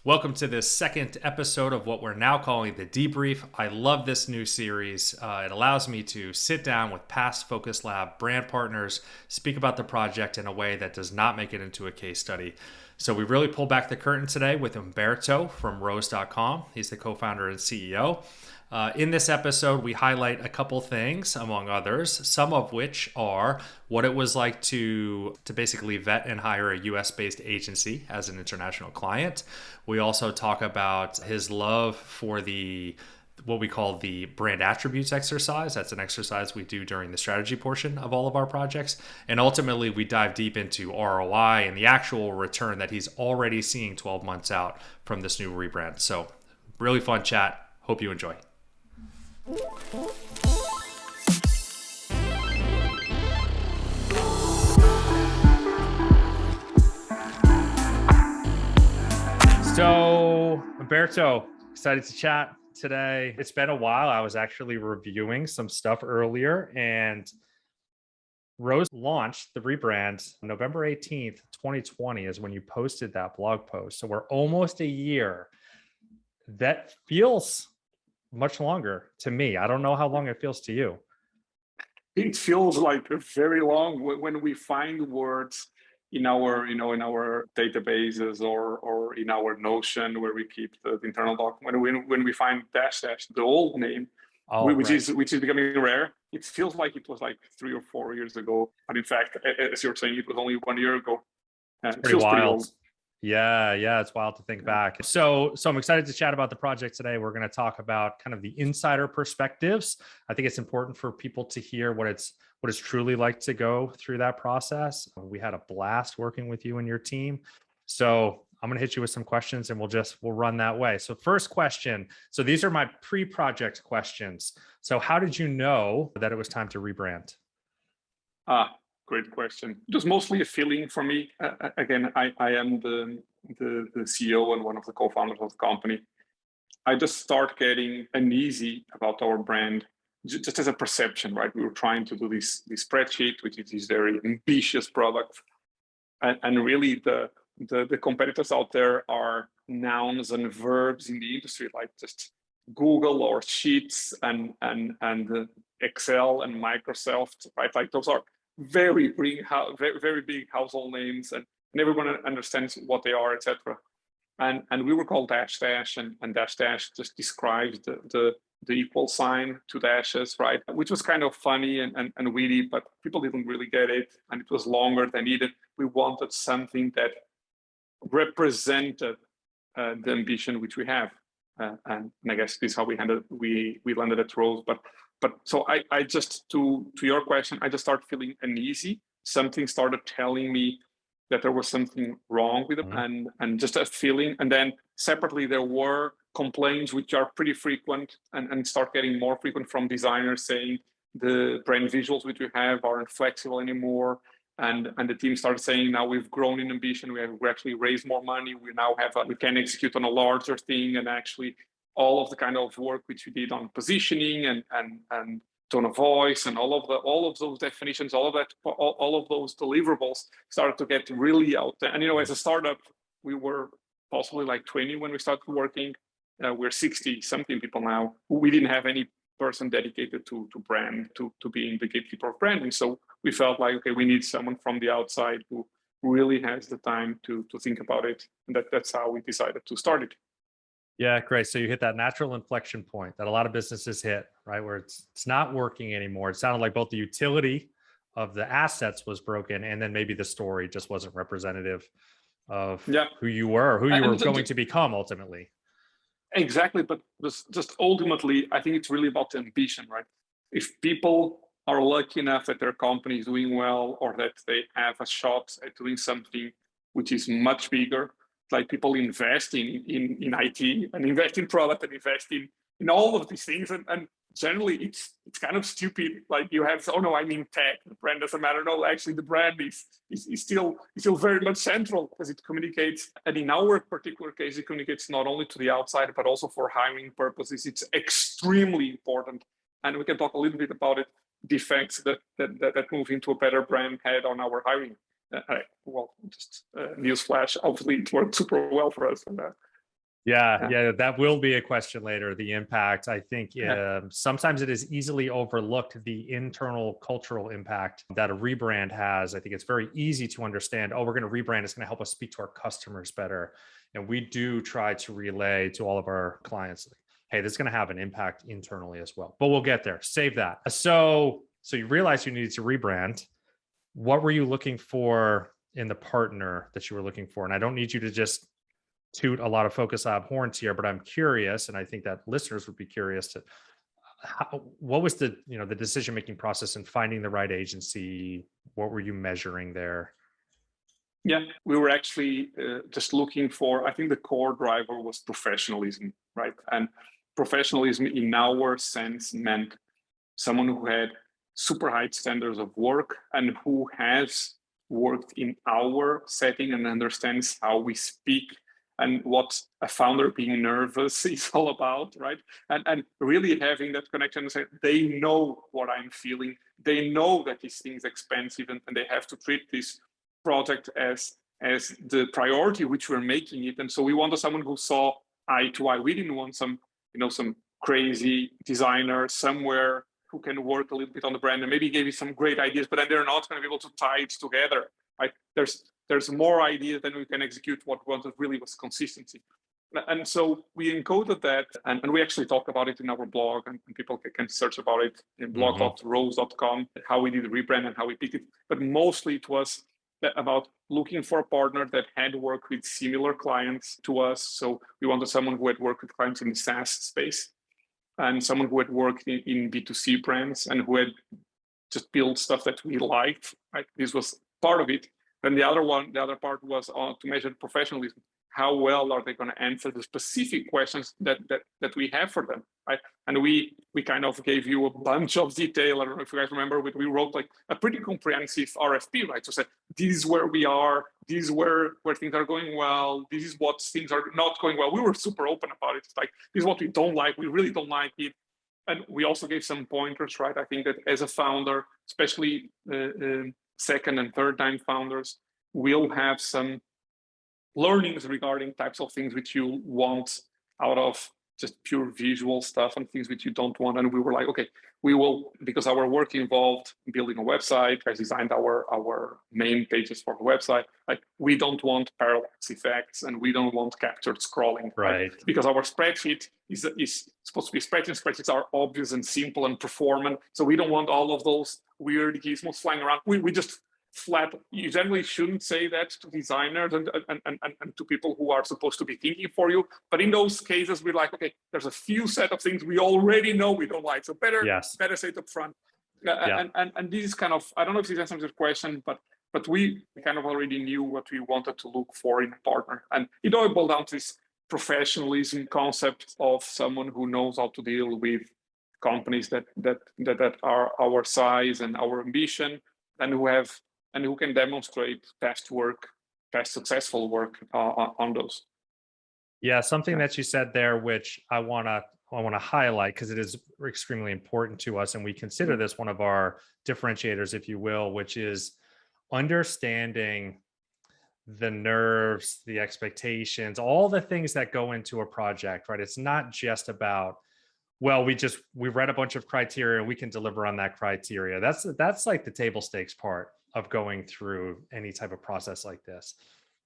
Welcome to this second episode of what we're now calling the Debrief. I love this new series. It allows me to sit down with past Focus Lab brand partners, speak about the project in a way that does not make it into a case study. So we really pulled back the curtain today with Humberto from Rose.com. He's the co-founder and CEO. In this episode, we highlight a couple things, among others, some of which are what it was like to basically vet and hire a US-based agency as an international client. We also talk about his love for what we call the brand attributes exercise. That's an exercise we do during the strategy portion of all of our projects. And ultimately, we dive deep into ROI and the actual return that he's already seeing 12 months out from this new rebrand. So, really fun chat. Hope you enjoy. So, Humberto, excited to chat today. It's been a while. I was actually reviewing some stuff earlier, and Rose launched the rebrand November 18th, 2020 is when you posted that blog post. So we're almost a year. That feels much longer to me. I don't know how long it feels to you. It feels like very long when we find words in our, in our databases or in our Notion where we keep the internal document. When we find dash dash, the old name, which is becoming rare. It feels like it was like 3 or 4 years ago, but in fact, as you're saying, it was only 1 year ago. It's pretty wild. Yeah, it's wild to think back. So I'm excited to chat about the project today. We're going to talk about kind of the insider perspectives. I think it's important for people to hear what it's truly like to go through that process. We had a blast working with you and your team. So I'm going to hit you with some questions and we'll run that way. So first question. So these are my pre-project questions. So how did you know that it was time to rebrand? Great question. It was mostly a feeling for me. Again, I am the CEO and one of the co-founders of the company. I just start getting uneasy about our brand, just as a perception, right? We were trying to do this spreadsheet, which is this very ambitious product, and really the competitors out there are nouns and verbs in the industry, like just Google or Sheets and Excel and Microsoft, right? Like those are very big household names, and everyone understands what they are, etc. And we were called dash dash, and dash dash just describes the equal sign, two dashes, right? Which was kind of funny and witty, but people didn't really get it, and it was longer than needed. We wanted something that represented the ambition which we have, and I guess this is how we landed at Rose. But so I just, to your question, I just started feeling uneasy. Something started telling me that there was something wrong with it, and just a feeling. And then separately, there were complaints which are pretty frequent and start getting more frequent from designers saying the brand visuals which we have aren't flexible anymore. And the team started saying, now we've grown in ambition, we actually raised more money, we now we can execute on a larger thing, and actually all of the kind of work which we did on positioning and tone of voice and all of those definitions, all of those deliverables started to get really out there. And as a startup, we were possibly like 20 when we started working. We're 60 something people now. We didn't have any person dedicated to brand, to being the gatekeeper of branding. So we felt like, okay, we need someone from the outside who really has the time to think about it. And that's how we decided to start it. Yeah, great. So you hit that natural inflection point that a lot of businesses hit, right? Where it's not working anymore. It sounded like both the utility of the assets was broken, and then maybe the story just wasn't representative of who you were going to become ultimately. Exactly. But just ultimately, I think it's really about the ambition, right? If people are lucky enough that their company is doing well, or that they have a shot at doing something which is much bigger, like people invest in IT and invest in product and invest in all of these things, and generally it's kind of stupid. Like you have, oh no, I mean tech, the brand doesn't matter. No, actually the brand is still very much central, because it communicates, and in our particular case, it communicates not only to the outside but also for hiring purposes. It's extremely important, and we can talk a little bit about it. The effects that move into a better brand had on our hiring. Well, just newsflash, obviously it worked super well for us. Yeah, that will be a question later. The impact, I think, Yeah. sometimes it is easily overlooked, the internal cultural impact that a rebrand has. I think it's very easy to understand, oh, we're going to rebrand, it's going to help us speak to our customers better. And we do try to relay to all of our clients, like, hey, this is going to have an impact internally as well. But we'll get there. Save that. So you realized you needed to rebrand. What were you looking for in the partner that you were looking for? And I don't need you to just toot a lot of Focus Lab horns here, but I'm curious, and I think that listeners would be curious to what was the the decision making process in finding the right agency? What were you measuring there? Yeah, we were actually just looking for, I think the core driver was professionalism, right? And professionalism in our sense meant someone who had super high standards of work and who has worked in our setting and understands how we speak and what a founder being nervous is all about, right? And really having that connection and say, they know what I'm feeling. They know that this thing is expensive and they have to treat this project as the priority which we're making it. And so we wanted someone who saw eye to eye. We didn't want some crazy designer somewhere who can work a little bit on the brand and maybe give you some great ideas, but then they're not going to be able to tie it together. Right? There's more ideas than we can execute. What we wanted really was consistency. And so we encoded that, and we actually talk about it in our blog, and people can search about it in blog.rose.com, how we did the rebrand and how we picked it. But mostly it was about looking for a partner that had worked with similar clients to us. So we wanted someone who had worked with clients in the SaaS space and someone who had worked in B2C brands and who had just built stuff that we liked. Right? This was part of it. Then the other part was to measure professionalism. How well are they going to answer the specific questions that we have for them, right? And we kind of gave you a bunch of detail. I don't know if you guys remember, we wrote like a pretty comprehensive RFP, right? So say, this is where we are, this is where things are going well, this is what things are not going well. We were super open about it. It's like, this is what we don't like, we really don't like it. And we also gave some pointers, right? I think that as a founder, especially second and third time founders, will have some learnings regarding types of things which you want out of just pure visual stuff and things which you don't want. And we were like, okay, we will, because our work involved building a website, I designed our main pages for the website. Like, we don't want parallax effects and we don't want captured scrolling, right? Because our spreadsheet is supposed to be spreadsheets. Spreadsheets are obvious and simple and performant. So we don't want all of those weird gizmos flying around. We just flat. You generally shouldn't say that to designers and to people who are supposed to be thinking for you. But in those cases, we're like, okay, there's a few set of things we already know we don't like. So better say it up front. And this is kind of, I don't know if this answers your question, but we kind of already knew what we wanted to look for in a partner. And it all boiled down to this professionalism concept of someone who knows how to deal with companies that are our size and our ambition, and who can demonstrate past successful work on those. Yeah, something that you said there, which I want to highlight because it is extremely important to us, and we consider this one of our differentiators, if you will, which is understanding the nerves, the expectations, all the things that go into a project, right? It's not just about, well, we read a bunch of criteria, we can deliver on that criteria. That's like the table stakes part of going through any type of process like this.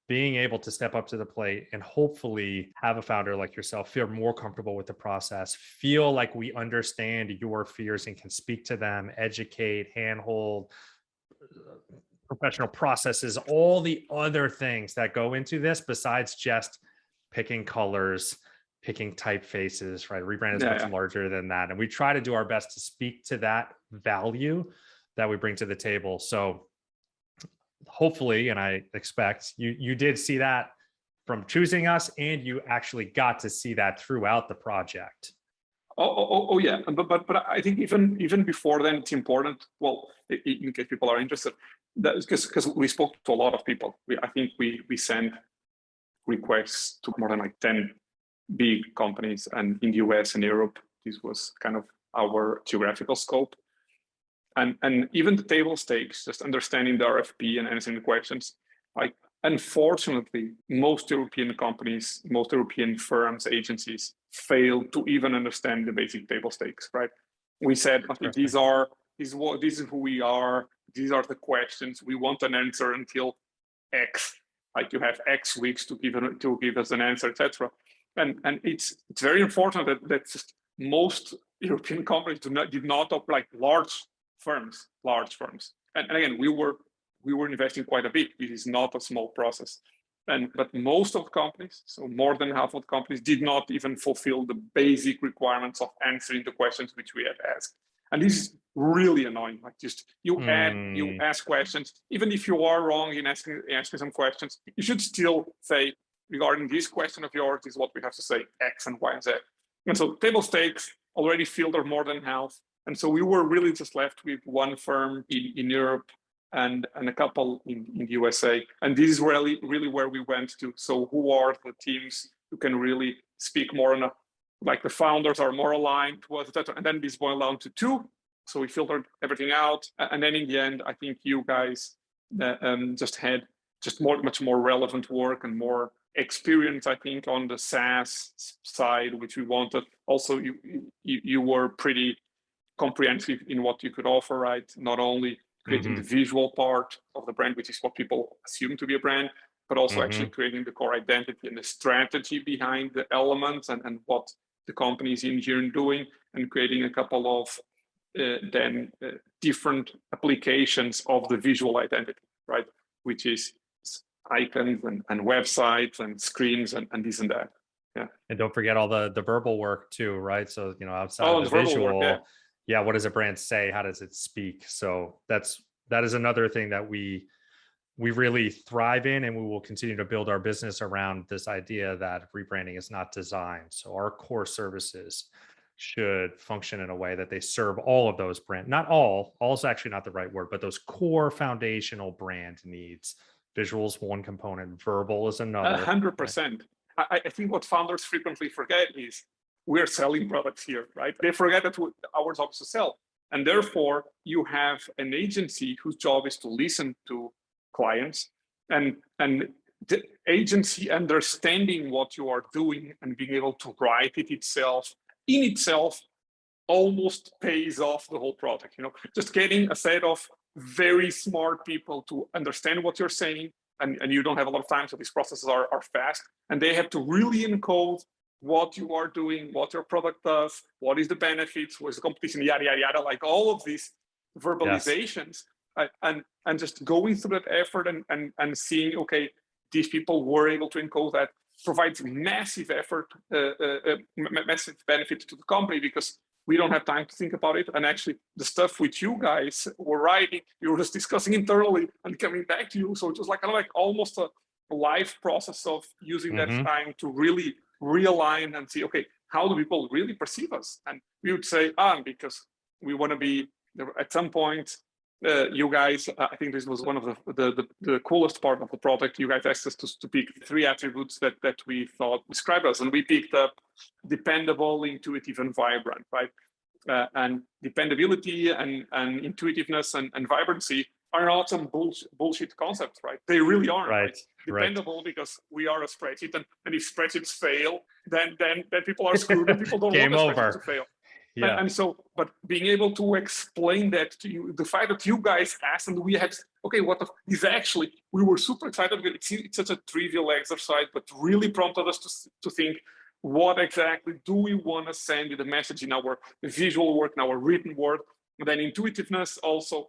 Being able to step up to the plate and hopefully have a founder like yourself feel more comfortable with the process, feel like we understand your fears and can speak to them, educate, handhold, professional processes, all the other things that go into this besides just picking colors, picking typefaces, right? Rebrand is much larger than that. And we try to do our best to speak to that value that we bring to the table. So hopefully, and I expect you did see that from choosing us, and you actually got to see that throughout the project. Oh yeah, but I think even before then, it's important. Well, in case people are interested, because we spoke to a lot of people. I think we sent requests to more than like 10 big companies, and in the US and Europe, this was kind of our geographical scope. And even the table stakes, just understanding the RFP and answering the questions, like unfortunately, most European companies, most European firms, agencies fail to even understand the basic table stakes, right? We said, okay, this is who we are. These are the questions. We want an answer until X. Like you have X weeks to give us an answer, etc. And it's very important that just most European companies did not opt like large firms. And again, we were investing quite a bit. It is not a small process. But most of the companies, so more than half of the companies, did not even fulfill the basic requirements of answering the questions which we had asked. And this is really annoying. Like just you ask questions, even if you are wrong in asking some questions, you should still say, regarding this question of yours, is what we have to say, X and Y and Z. And so table stakes already filtered more than half. And so we were really just left with one firm in Europe and a couple in the USA. And this is really where we went to. So who are the teams who can really speak more on like the founders are more aligned to us, etc. And then this boiled down to two. So we filtered everything out. And then in the end, I think you guys just had much more relevant work and more experience, I think, on the SaaS side, which we wanted. Also, you were pretty comprehensive in what you could offer, right? Not only creating the visual part of the brand, which is what people assume to be a brand, but also actually creating the core identity and the strategy behind the elements and what the company is in here and doing, and creating a couple of different applications of the visual identity, right? Which is icons and websites and screens and this and that. Yeah. And don't forget all the verbal work too, right? So, outside of the visual, work, what does a brand say? How does it speak? So that is another thing that we really thrive in, and we will continue to build our business around this idea that rebranding is not designed. So our core services should function in a way that they serve all of those brand, not all is actually not the right word, but those core foundational brand needs. Visual is one component, verbal is another. 100%. I think what founders frequently forget is we're selling products here, right? They forget that our job is to sell. And therefore, you have an agency whose job is to listen to clients, and the agency understanding what you are doing and being able to write it in itself almost pays off the whole product. Just getting a set of very smart people to understand what you're saying, and you don't have a lot of time, so these processes are fast, and they have to really encode what you are doing, what your product does, what is the benefits, what is the competition, yada, yada, yada, like all of these verbalizations. Yes. And just going through that effort and seeing, okay, these people were able to encode that provides massive effort, massive benefit to the company, because we don't have time to think about it. And actually the stuff which you guys were writing, we were just discussing internally and coming back to you. So it was like almost a live process of using that time to really realign and see, okay, how do people really perceive us? And we would say, because we want to be, at some point, you guys, I think this was one of the coolest part of the product. You guys asked us to pick 3 attributes that we thought describe us, and we picked up dependable, intuitive, and vibrant, right? And dependability and intuitiveness and vibrancy are not some bullshit concepts, right? They really aren't. Right. Dependable because we are a spreadsheet, and if spreadsheets fail, then people are screwed, and people don't want the spreadsheet to fail. Yeah. And so, but being able to explain that to you, the fact that you guys asked and we had, okay, is actually, we were super excited with it. It's such a trivial exercise, but really prompted us to think, what exactly do we want to send the message in our visual work, in our written work? And then intuitiveness also,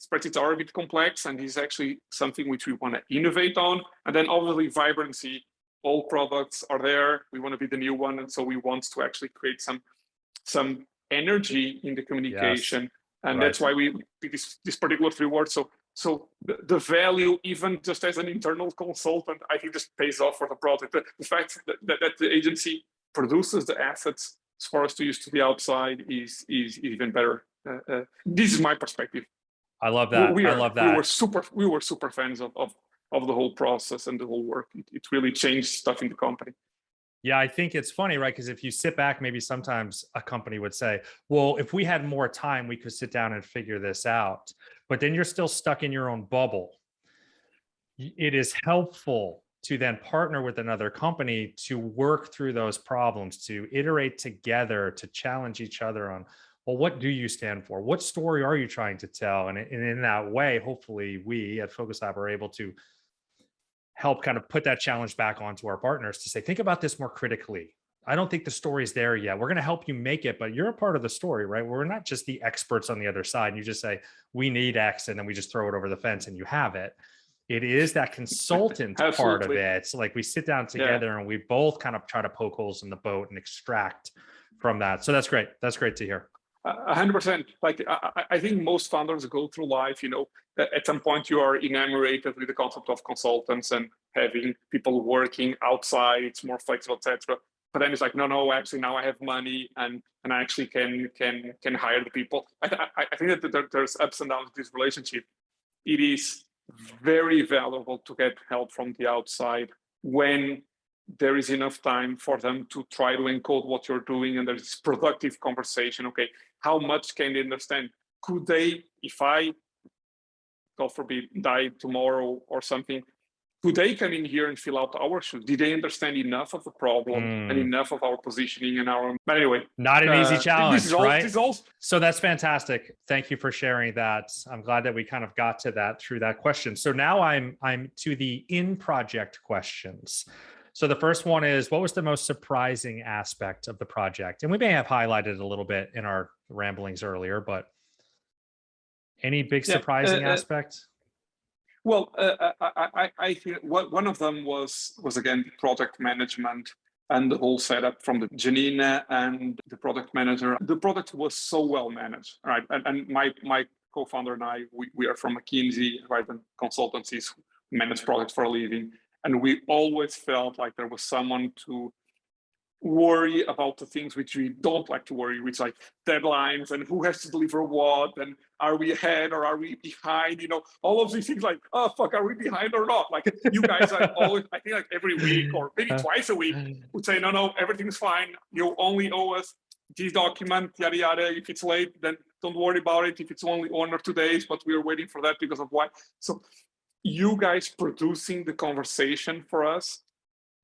spreadsheets are a bit complex, and this is actually something which we want to innovate on. And then obviously vibrancy, all products are there. We want to be the new one. And so we want to actually create some energy in the communication. Yes. And that's why we pick this particular 3 words. So the value, even just as an internal consultant, I think just pays off for the product. The fact that the agency produces the assets for us to use to the outside is even better. This is my perspective. I love that. I love that. We were super fans of the whole process and the whole work. It really changed stuff in the company. Yeah, I think it's funny, right? Because if you sit back, maybe sometimes a company would say, well, if we had more time, we could sit down and figure this out. But then you're still stuck in your own bubble. it is helpful to then partner with another company to work through those problems, to iterate together, to challenge each other on, well, what do you stand for? What story are you trying to tell? And in that way, hopefully we at Focus Lab are able to help kind of put that challenge back onto our partners to say, think about this more critically. I don't think the story's there yet. We're going to help you make it, but you're a part of the story, right? We're not just the experts on the other side. And you just say, we need X, and then we just throw it over the fence and you have it. It is that consultant part of it. It's like we sit down together and we both kind of try to poke holes in the boat and extract from that. So that's great. That's great to hear. 100%. Like I think most founders go through life, at some point you are enamored with the concept of consultants and having people working outside. It's more flexible, etc. But then it's like, no, actually now I have money and I actually can hire the people. I think that there's ups and downs in this relationship. It is very valuable to get help from the outside when there is enough time for them to try to encode what you're doing and there's this productive conversation. Okay, how much can they understand? Could they, if I, God forbid, die tomorrow or something, could they come in here and fill out our shoes? Did they understand enough of the problem and enough of our positioning and our... But anyway. Not an easy challenge, right? This is all... So that's fantastic. Thank you for sharing that. I'm glad that we kind of got to that through that question. So now I'm to the in-project questions. So the first one is, what was the most surprising aspect of the project? And we may have highlighted it a little bit in our ramblings earlier, but any big surprising aspect? Well, I think one of them was again product management and the whole setup from the Janina and the product manager. The product was so well managed, right? And my co-founder and I, we are from McKinsey, right? And consultancies manage products for a living. And we always felt like there was someone to worry about the things which we don't like to worry, which like deadlines and who has to deliver what, and are we ahead or are we behind? All of these things like, oh fuck, are we behind or not? Like you guys are always, I think like every week or maybe twice a week would say, no, everything's fine. You only owe us this document, yada yada. If it's late, then don't worry about it. If it's only 1 or 2 days, but we are waiting for that because of why. So you guys producing the conversation for us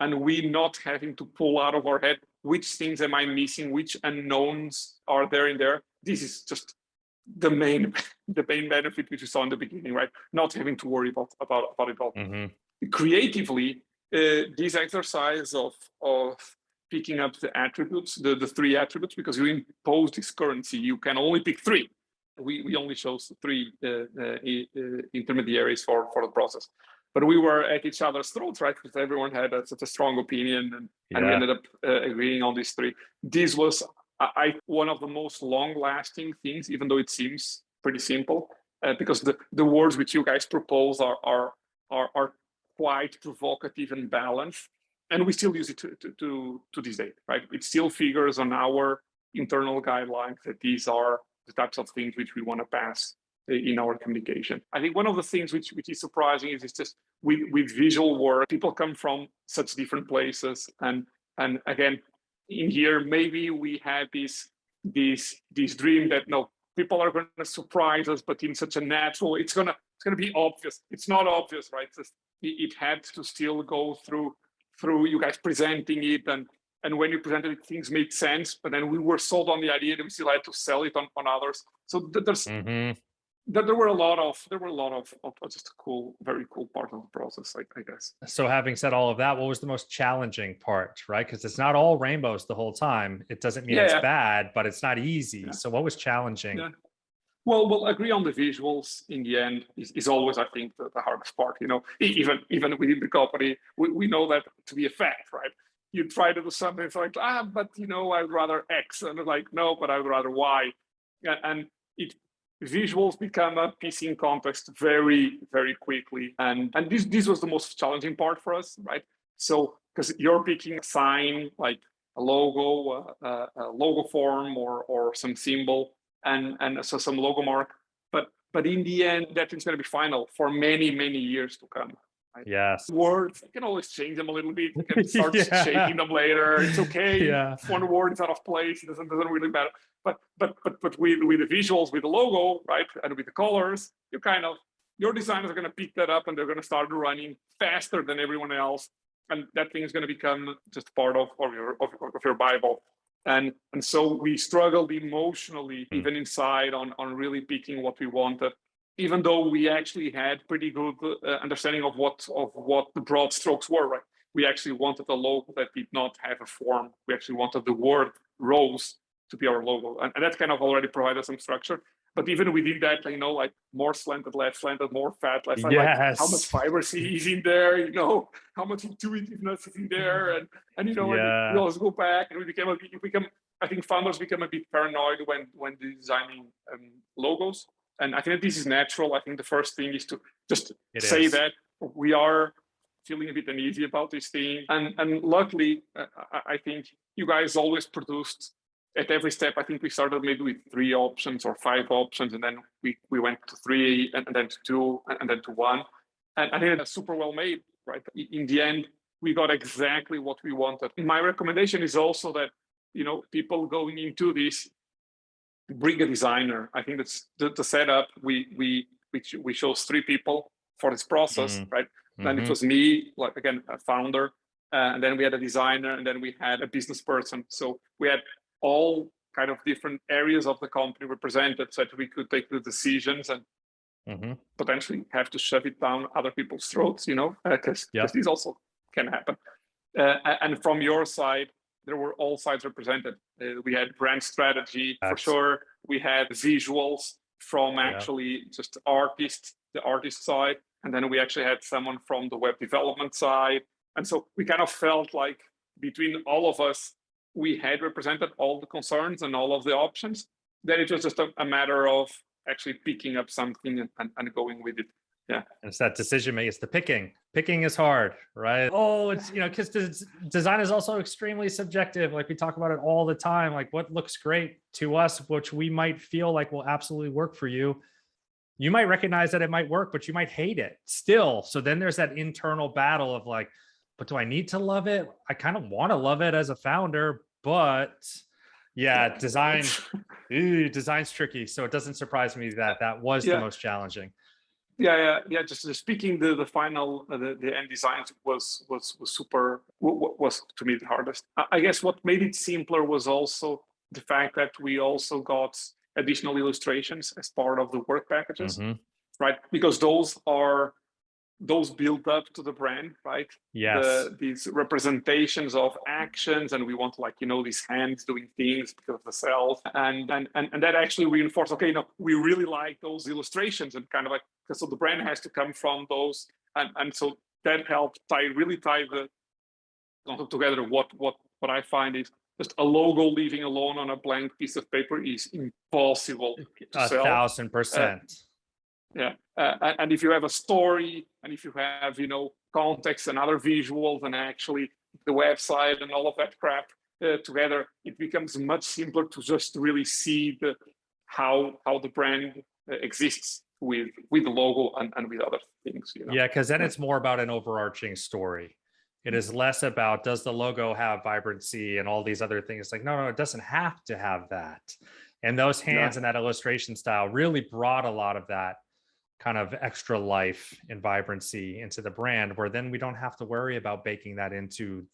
and we not having to pull out of our head, which things am I missing, which unknowns are there in there. This is just the main benefit which we saw in the beginning, right? Not having to worry about it all. Creatively, this exercise of picking up the attributes, the 3 attributes, because you impose this currency, you can only pick 3. We only chose 3 intermediaries for the process. But we were at each other's throats, right? Because everyone had such a strong opinion, and we ended up agreeing on these 3. This was one of the most long-lasting things, even though it seems pretty simple, because the words which you guys propose are quite provocative and balanced, and we still use it to this day, right? It still figures on our internal guidelines that these are the types of things which we want to pass in our communication. I think one of the things which is surprising is just with visual work, people come from such different places, and again, in here maybe we have this dream that no, people are going to surprise us, but in such a natural way. It's gonna be obvious. It's not obvious, right? It had to still go through you guys presenting it, and when you presented it, things made sense. But then we were sold on the idea that we still had to sell it on others. So there's there were a lot of just very cool part of the process, I guess. So having said all of that, what was the most challenging part, right? Because it's not all rainbows the whole time. It doesn't mean it's bad, but it's not easy. So what was challenging? Well, we'll agree on the visuals in the end is always, I think, the hardest part. Even within the company, we know that to be a fact, right? You try to do something, it's like, but I'd rather X, and like, no, but I'd rather Y, and visuals become a pissing contest very, very quickly, and this was the most challenging part for us, right? So because you're picking a sign like a logo, a logo form, or some symbol, and so some logo mark, but in the end, that thing's going to be final for many, many years to come. Right? Yes. Words, you can always change them a little bit. You can start shaping them later. It's okay. If one word is out of place, it doesn't really matter. But with the visuals, with the logo, right, and with the colors, you kind of your designers are going to pick that up and they're going to start running faster than everyone else. And that thing is going to become just part of your Bible. And so we struggled emotionally, even inside, on really picking what we wanted, even though we actually had pretty good understanding of what the broad strokes were, right? We actually wanted a logo that did not have a form. We actually wanted the word rose to be our logo. And that kind of already provided some structure. But even within that, like more slanted, less slanted, more fat, less fat, like how much fiber is in there, how much intuitiveness is in there. And and we always go back and I think founders become a bit paranoid when designing logos. And I think that this is natural. I think the first thing is to just say that we are feeling a bit uneasy about this thing. And luckily, I think you guys always produced at every step. I think we started maybe with 3 options or 5 options, and then we went to 3, and then to 2, and then to 1. And I think that's super well made, right? In the end, we got exactly what we wanted. My recommendation is also that, people going into this, bring a designer. I think that's the setup. We chose 3 people for this process, right? Then it was me, like, again, a founder, and then we had a designer, and then we had a business person. So we had all kind of different areas of the company represented, so that we could take the decisions and potentially have to shove it down other people's throats, because this also can happen. And from your side, there were all sides represented. We had brand strategy, for sure. We had visuals from actually just the artist side. And then we actually had someone from the web development side. And so we kind of felt like between all of us, we had represented all the concerns and all of the options. Then it was just a matter of actually picking up something and going with it. Yeah. And it's that decision making. It's the picking. Picking is hard, right? Oh, it's, because design is also extremely subjective. Like we talk about it all the time. Like what looks great to us, which we might feel like will absolutely work for you. You might recognize that it might work, but you might hate it still. So then there's that internal battle of like, but do I need to love it? I kind of want to love it as a founder, but design's tricky. So it doesn't surprise me that was the most challenging. Just speaking, the final the end designs was super, was to me the hardest. I guess what made it simpler was also the fact that we also got additional illustrations as part of the work packages, right? Because those build up to the brand, right? Yes. These representations of actions, and we want these hands doing things because of the cells, and that actually reinforced. Okay, we really like those illustrations, and kind of so the brand has to come from those, and so that helped tie the concept together. What I find is just a logo leaving alone on a blank piece of paper is impossible to sell. 1,000%. And if you have a story, and if you have context and other visuals, and actually the website and all of that crap together, it becomes much simpler to just really see how the brand exists with the logo and with other things. Because then it's more about an overarching story. It is less about, does the logo have vibrancy and all these other things? Like, no, it doesn't have to have that. And those hands and that illustration style really brought a lot of that kind of extra life and vibrancy into the brand, where then we don't have to worry about baking that into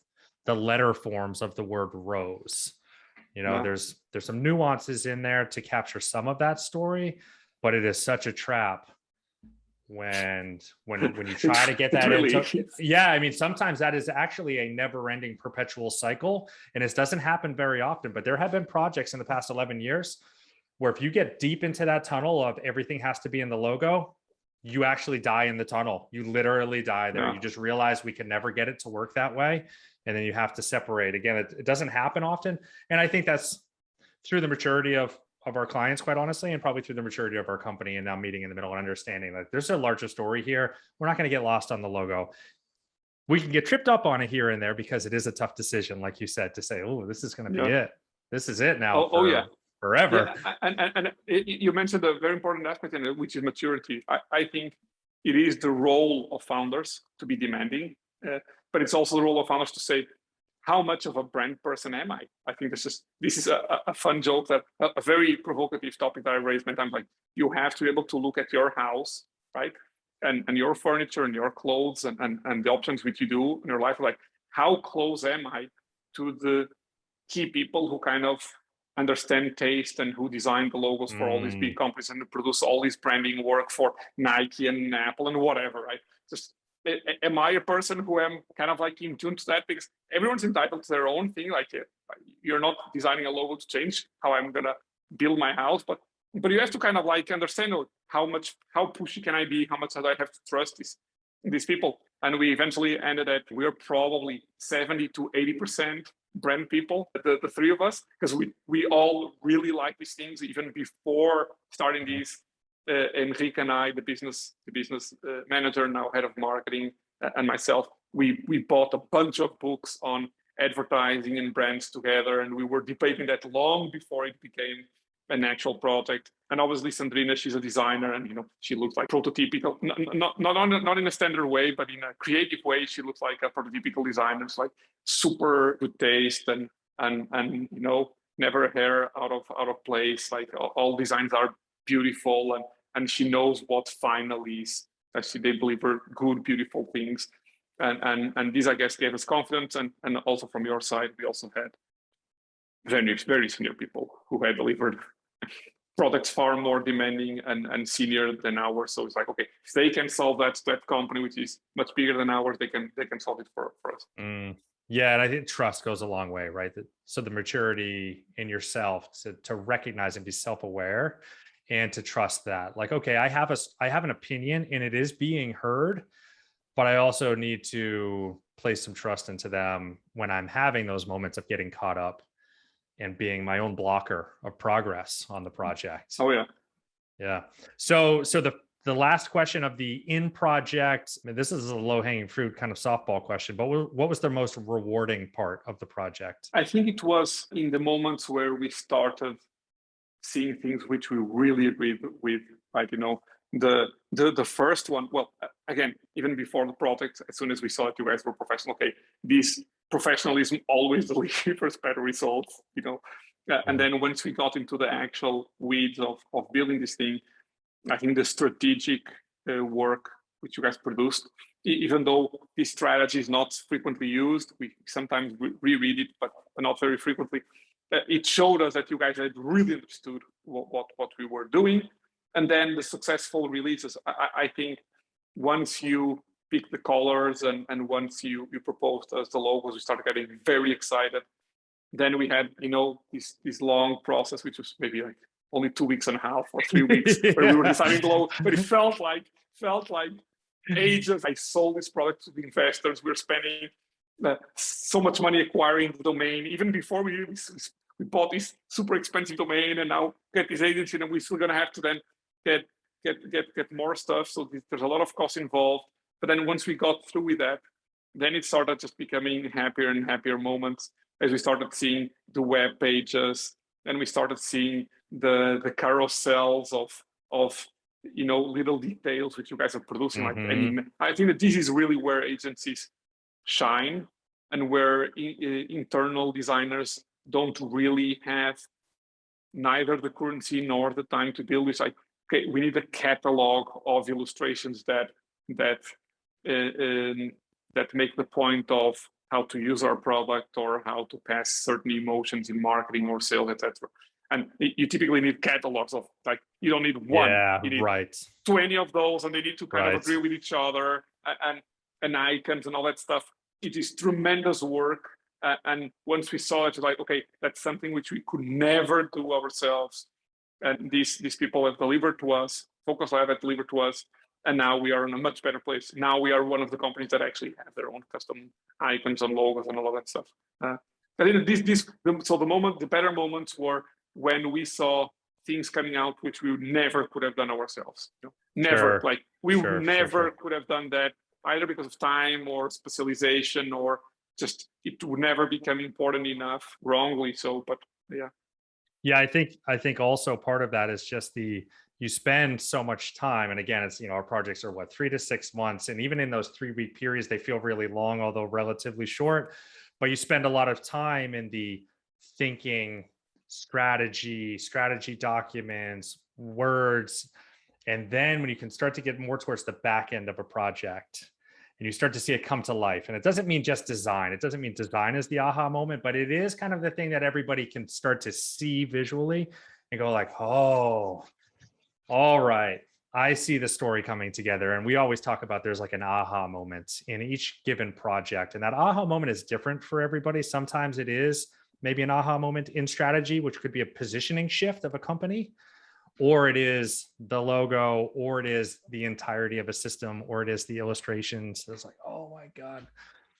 the letter forms of the word rose. There's some nuances in there to capture some of that story, but it is such a trap when you try to get that really into sometimes that is actually a never-ending perpetual cycle, and it doesn't happen very often. But there have been projects in the past 11 years where if you get deep into that tunnel of everything has to be in the logo, you actually die in the tunnel. You literally die there. You just realize we can never get it to work that way, and then you have to separate. Again, it doesn't happen often, and I think that's through the maturity of our clients, quite honestly, and probably through the maturity of our company, and now meeting in the middle and understanding that there's a larger story here. We're not going to get lost on the logo. We can get tripped up on it here and there because it is a tough decision, like you said, to say, oh, this is going to be it. This is it now. Forever. And you mentioned a very important aspect in it, which is maturity. I think it is the role of founders to be demanding, but it's also the role of founders to say, how much of a brand person am I? I think this is a fun joke, that a very provocative topic that I raised many times. Like, you have to be able to look at your house, right, and your furniture and your clothes and the options which you do in your life, like how close am I to the key people who kind of understand taste and who design the logos for all these big companies and produce all this branding work for Nike and Apple and whatever, right? Just am I a person who am kind of like in tune to that? Because everyone's entitled to their own thing. Like you're not designing a logo to change how I'm gonna build my house, but you have to kind of like understand how pushy can I be? How much do I have to trust these people? And we eventually ended at we're probably 70 to 80% brand people, the three of us, because we all really like these things even before starting these. Enrique and I, the business manager, now head of marketing, and myself, we bought a bunch of books on advertising and brands together, and we were debating that long before it became an actual project. And obviously Sandrina, she's a designer, and she looks like prototypical, not in a standard way, but in a creative way. She looks like a prototypical designer. It's like super good taste and never a hair out of place. Like all designs are beautiful, and she knows what final is. They deliver good, beautiful things. And these, I guess, gave us confidence. And also from your side, we also had very, very senior people who had delivered products far more demanding and senior than ours. So it's like, okay, if they can solve that company, which is much bigger than ours, they can solve it for us. Yeah, and I think trust goes a long way, right? So the maturity in yourself to recognize and be self-aware, and to trust that, like, okay, I have an opinion and it is being heard, but I also need to place some trust into them when I'm having those moments of getting caught up and being my own blocker of progress on the project. Oh yeah. Yeah. So the last question of the in project, I mean, this is a low hanging fruit kind of softball question, but what was the most rewarding part of the project? I think it was in the moments where we started seeing things which we really agreed with, like, the first one. Well, again, even before the project, as soon as we saw that you guys were professional, okay, this professionalism always delivers better results, and then once we got into the actual weeds of building this thing, I think the strategic work which you guys produced, even though this strategy is not frequently used, we sometimes reread it, but not very frequently. It showed us that you guys had really understood what we were doing. And then the successful releases, I think once you pick the colors and once you proposed us the logos, we started getting very excited. Then we had, this long process, which was maybe like only 2 weeks and a half or 3 weeks, where we were deciding the logo, but it felt like ages. I sold this product to the investors. We were spending so much money acquiring the domain, even before we bought this super expensive domain, and now get this agency, and we're still going to have to then get more stuff. So there's a lot of cost involved. But then once we got through with that, then it started just becoming happier and happier moments as we started seeing the web pages, and we started seeing the carousels of little details which you guys are producing. Like, I mean, I think that this is really where agencies shine, and where internal designers don't really have neither the currency nor the time to build. It's like, okay, we need a catalog of illustrations that make the point of how to use our product or how to pass certain emotions in marketing or sales, etc. And you typically need catalogs of, like, you don't need one. Yeah, you need right. 20 of those, and they need to kind Right. of agree with each other, and icons and all that stuff. It is tremendous work. And once we saw it, like, okay, that's something which we could never do ourselves. And these people have delivered to us, Focus Lab have delivered to us, and now we are in a much better place. Now we are one of the companies that actually have their own custom icons and logos and all of that stuff. I think the better moments were when we saw things coming out which we never could have done ourselves. Never. Sure. Like we Sure, never could have done that, either because of time or specialization, or just it would never become important enough, wrongly so. But yeah. Yeah, I think also part of that is just you spend so much time, and again, it's, our projects are 3 to 6 months, and even in those 3-week periods, they feel really long, although relatively short. But you spend a lot of time in the thinking, strategy documents, words, And then when you can start to get more towards the back end of a project and you start to see it come to life, and it doesn't mean just design. It doesn't mean design is the aha moment, but it is kind of the thing that everybody can start to see visually and go like, oh, all right, I see the story coming together. And we always talk about there's like an aha moment in each given project. And that aha moment is different for everybody. Sometimes it is maybe an aha moment in strategy, which could be a positioning shift of a company, or it is the logo, or it is the entirety of a system, or it is the illustrations. So it's like, oh my God,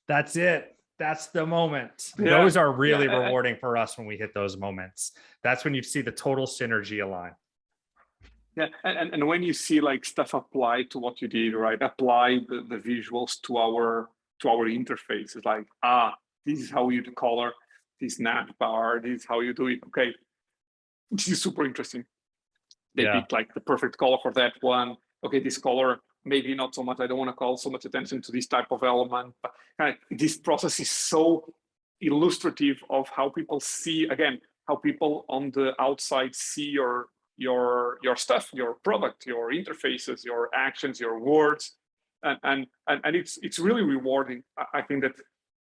that's it. That's the moment. Yeah, Those are really yeah, rewarding for us when we hit those moments. That's when you see the total synergy align. yeah. And when you see like stuff apply to what you did, right? Apply the visuals to our interface. It's like, this is how you do color, this nav bar, this is how you do it. Okay, this is super interesting. They picked like the perfect color for that one. Okay, this color, maybe not so much. I don't want to call so much attention to this type of element. But this process is so illustrative of how people see, again, how people on the outside see your stuff, your product, your interfaces, your actions, your words. And it's really rewarding. I think that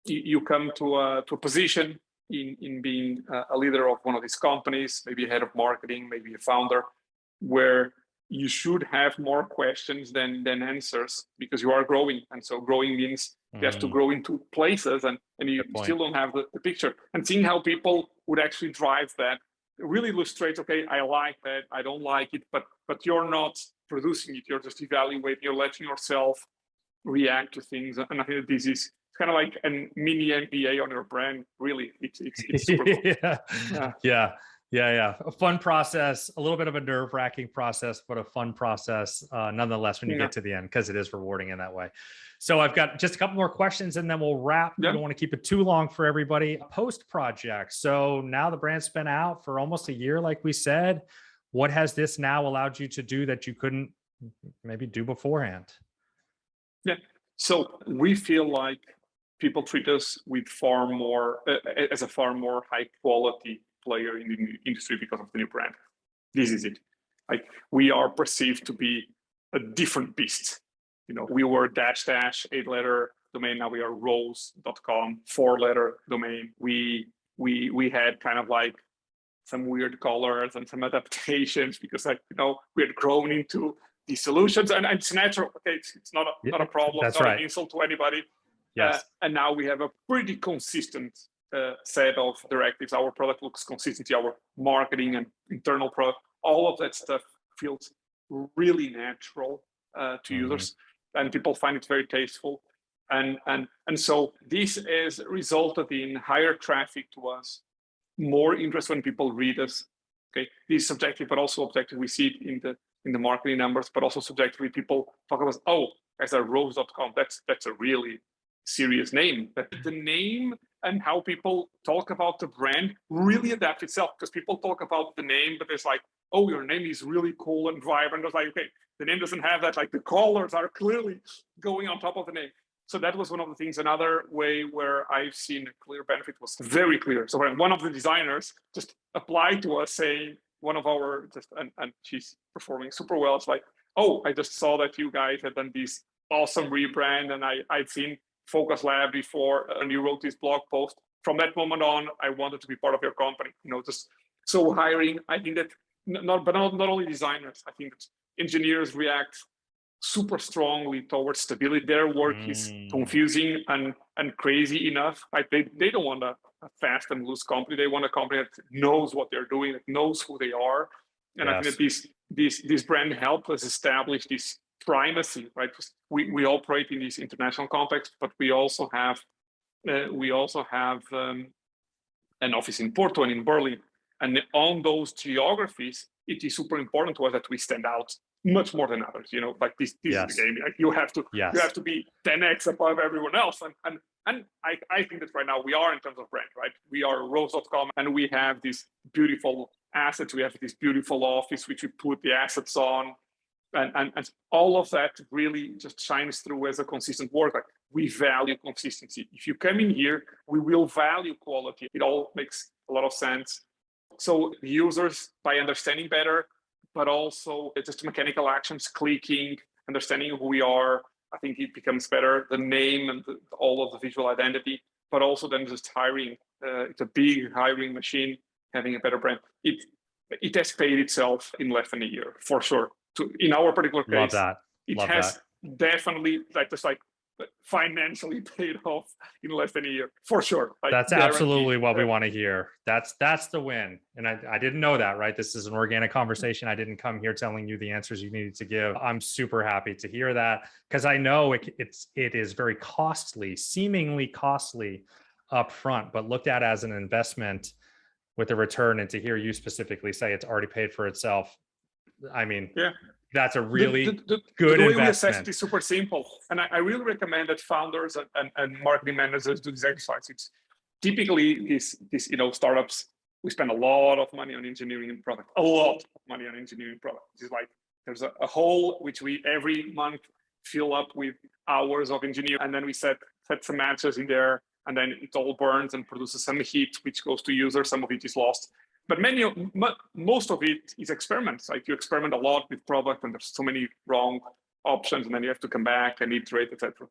you come to a position in being a leader of one of these companies, maybe a head of marketing, maybe a founder, where you should have more questions than answers because you are growing. And so growing means you have to grow into places and you still don't have the picture. And seeing how people would actually drive that really illustrates, okay, I like that, I don't like it, but you're not producing it, you're just evaluating, you're letting yourself react to things. And I think this is kind of like a mini MBA on your brand. Really, it's super cool. Yeah. A fun process, a little bit of a nerve-wracking process, but a fun process nonetheless when you get to the end, because it is rewarding in that way. So I've got just a couple more questions and then we'll wrap. We don't want to keep it too long for everybody. Post-project. So now the brand's been out for almost a year, like we said. What has this now allowed you to do that you couldn't maybe do beforehand? Yeah. So we feel like people treat us with far more as a far more high quality player in the industry because of the new brand. This is it. Like we are perceived to be a different beast. You know, we were -- 8-letter domain. Now we are rose.com, 4-letter domain. We had kind of like some weird colors and some adaptations because, like, you know, we had grown into these solutions, and it's natural. Okay, it's not a problem. That's not right. an insult to anybody. Yes. And now we have a pretty consistent set of directives. Our product looks consistent. Our marketing and internal product, all of that stuff feels really natural to users, and people find it very tasteful. And so this has resulted in higher traffic to us, more interest when people read us. Okay, this is subjective, but also objective. We see it in the marketing numbers, but also subjectively, people talk about, oh, as a rose.com, that's a really serious name. But the name and how people talk about the brand really adapt itself, because people talk about the name, but it's like, oh, your name is really cool and vibrant. It's like, okay, the name doesn't have that. Like the colors are clearly going on top of the name. So that was one of the things. Another way where I've seen a clear benefit was very clear. So when one of the designers just applied to us saying, one of our and she's performing super well. It's like, oh, I just saw that you guys had done this awesome rebrand, and I'd seen Focus Lab before, and you wrote this blog post. From that moment on, I wanted to be part of your company. You know, just so hiring. I think that not only designers. I think that engineers react super strongly towards stability. Their work is confusing and crazy enough. Like they don't want a fast and loose company. They want a company that knows what they're doing, that knows who they are. And I think that this brand helped us establish this primacy, right? We operate in this international context, but we also have an office in Porto and in Berlin. And on those geographies, it is super important to us that we stand out much more than others. You know, like this is the game. Like you have to be 10x above everyone else. And I think that right now we are in terms of brand, right? We are rose.com, and we have these beautiful assets. We have this beautiful office which we put the assets on. And all of that really just shines through as a consistent work. Like we value consistency. If you come in here, we will value quality. It all makes a lot of sense. So the users, by understanding better, but also just mechanical actions, clicking, understanding who we are. I think it becomes better, the name and all of the visual identity, but also then just hiring. It's a big hiring machine, having a better brand. It has paid itself in less than a year, for sure. In our particular Love case, that. it Love has that. definitely like financially paid off in less than a year, for sure. Like That's guaranteed. absolutely what we want to hear. That's the win. And I didn't know that, right? This is an organic conversation. I didn't come here telling you the answers you needed to give. I'm super happy to hear that because I know it is very costly, seemingly costly up front, but looked at as an investment with a return. And to hear you specifically say it's already paid for itself, I mean, yeah, that's a really good the way investment. we assess it is super simple. And I really recommend that founders and marketing managers do this exercise. It's typically these startups, we spend a lot of money on engineering and product, a lot of money on engineering product. It's like there's a hole which we every month fill up with hours of engineering, and then we set some matches in there, and then it all burns and produces some heat which goes to users. Some of it is lost. But most of it is experiments. Like you experiment a lot with product, and there's so many wrong options, and then you have to come back and iterate, etc.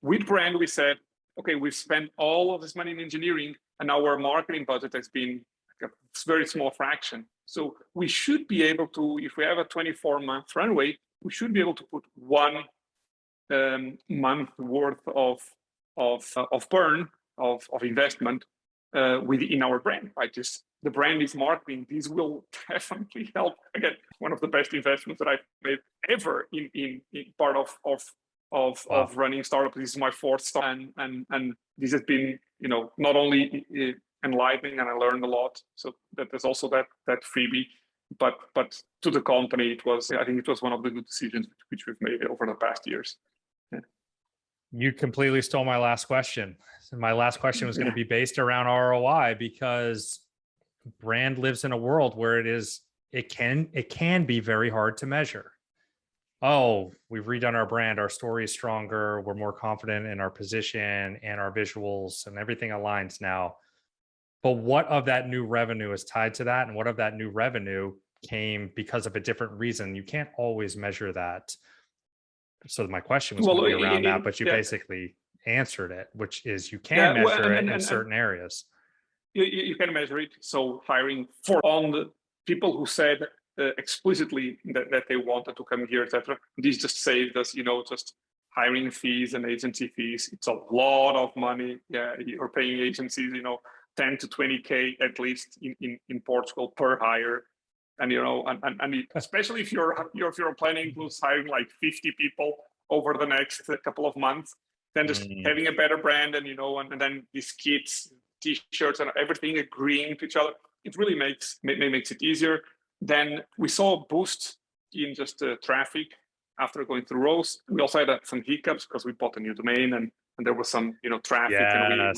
With brand, we said, okay, we've spent all of this money in engineering, and our marketing budget has been like a very small fraction. So we should be able to, if we have a 24-month runway, we should be able to put 1 month worth of burn of investment within our brand. Right, just the brand is marketing. This will definitely help. Again, one of the best investments that I've made ever in part of running startup. This is my 4th startup, and this has been not only enlightening, and I learned a lot. So that there's also that freebie, but to the company, I think it was one of the good decisions which we've made over the past years. Yeah. You completely stole my last question. So my last question was going to be based around ROI, because brand lives in a world where it can be very hard to measure. Oh, we've redone our brand, our story is stronger, we're more confident in our position and our visuals, and everything aligns now. But what of that new revenue is tied to that, and what of that new revenue came because of a different reason? You can't always measure that. So my question was going to be around that, but you basically answered it, which is you can measure it in certain areas. You can measure it. So hiring on the people who said explicitly that they wanted to come here, etc. This just saved us, just hiring fees and agency fees. It's a lot of money. Yeah, you're paying agencies, 10 to 20K at least in Portugal per hire. And and especially if your planning includes hiring like 50 people over the next couple of months, then just having a better brand and and then these kits, t-shirts, and everything agreeing to each other, it really makes it easier. Then we saw a boost in just traffic after going through Rose. We also had some hiccups because we bought a new domain and there was some traffic, and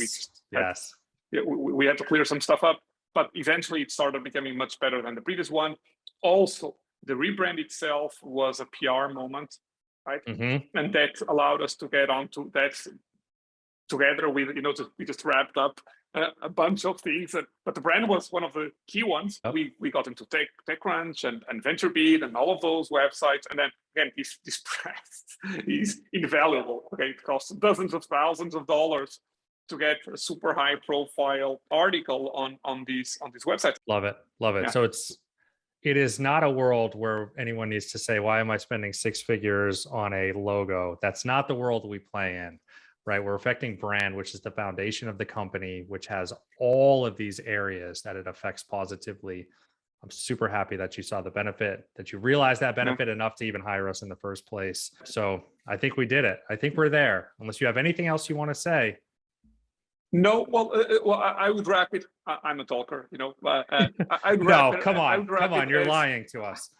we had to clear some stuff up. But eventually it started becoming much better than the previous one. Also, the rebrand itself was a PR moment, right? And that allowed us to get onto that together with, we just wrapped up a bunch of things. But the brand was one of the key ones. We got into TechCrunch and VentureBeat and all of those websites. And then again, this press is invaluable. Okay, it costs dozens of thousands of dollars to get a super high profile article on these websites. Love it. Yeah. So it is not a world where anyone needs to say, why am I spending 6 figures on a logo? That's not the world we play in, right? We're affecting brand, which is the foundation of the company, which has all of these areas that it affects positively. I'm super happy that you saw the benefit, that you realized that benefit enough to even hire us in the first place. So I think we did it. I think we're there. Unless you have anything else you want to say. No, well, I would wrap it. I'm a talker, I'd wrap it. Come on, you're lying to us.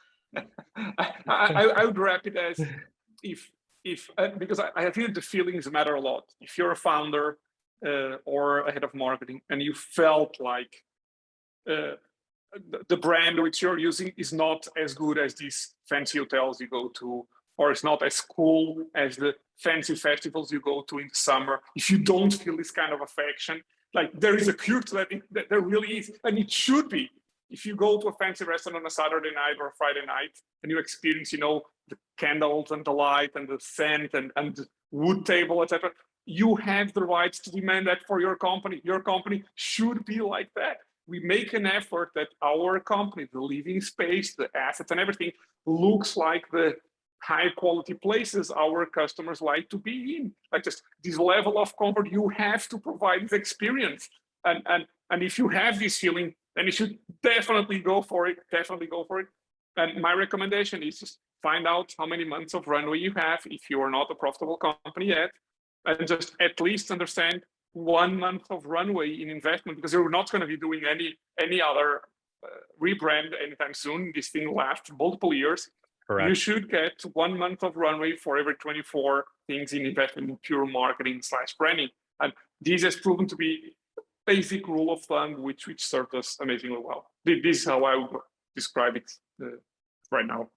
I would wrap it as if because I feel the feelings matter a lot. If you're a founder or a head of marketing and you felt like the brand which you're using is not as good as these fancy hotels you go to, or it's not as cool as the fancy festivals you go to in the summer, if you don't feel this kind of affection, like there is a cure to that, there really is, and it should be. if you go to a fancy restaurant on a Saturday night or a Friday night and you experience, the candles and the light and the scent and the wood table, etc., you have the rights to demand that for your company. Your company should be like that. We make an effort that our company, the living space, the assets and everything looks like the high quality places our customers like to be in. Like just this level of comfort, you have to provide this experience. And if you have this feeling, then you should definitely go for it. Definitely go for it. And my recommendation is just find out how many months of runway you have if you are not a profitable company yet, and just at least understand 1 month of runway in investment, because you're not going to be doing any other rebrand anytime soon. This thing lasts multiple years. Correct. You should get 1 month of runway for every 24 things in investment in pure marketing / branding. And this has proven to be basic rule of thumb, which served us amazingly well. This is how I would describe it right now.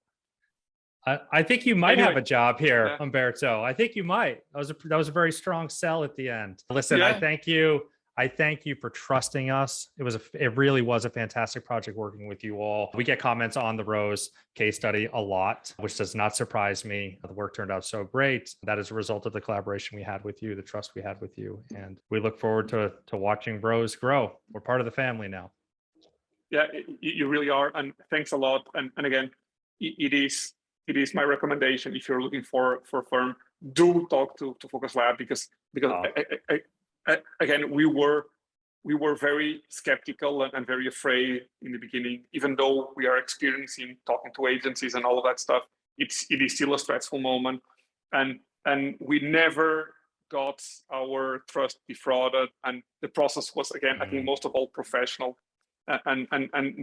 I think you might have a job here, Yeah. Humberto. I think you might. That was a very strong sell at the end. Listen, Yeah. I thank you. I thank you for trusting us. It really was a fantastic project working with you all. We get comments on the Rose case study a lot, which does not surprise me. The work turned out so great. That is a result of the collaboration we had with you, the trust we had with you. And we look forward to watching Rose grow. We're part of the family now. Yeah, you really are. And thanks a lot. And again, it is my recommendation. If you're looking for a firm, do talk to Focus Lab, because again, we were very skeptical and very afraid in the beginning. Even though we are experiencing talking to agencies and all of that stuff, it is still a stressful moment, and we never got our trust defrauded. And the process was, again, I think most of all professional, and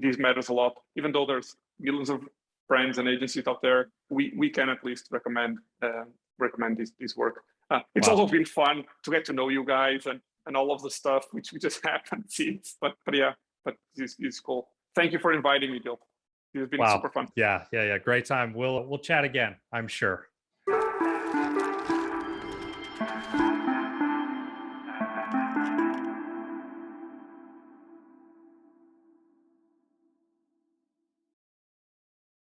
this matters a lot. Even though there's millions of brands and agencies out there, we can at least recommend this work. It's also been fun to get to know you guys and all of the stuff which we just haven't seen. But this is cool. Thank you for inviting me, Bill. This has been super fun. Yeah. Great time. We'll chat again, I'm sure.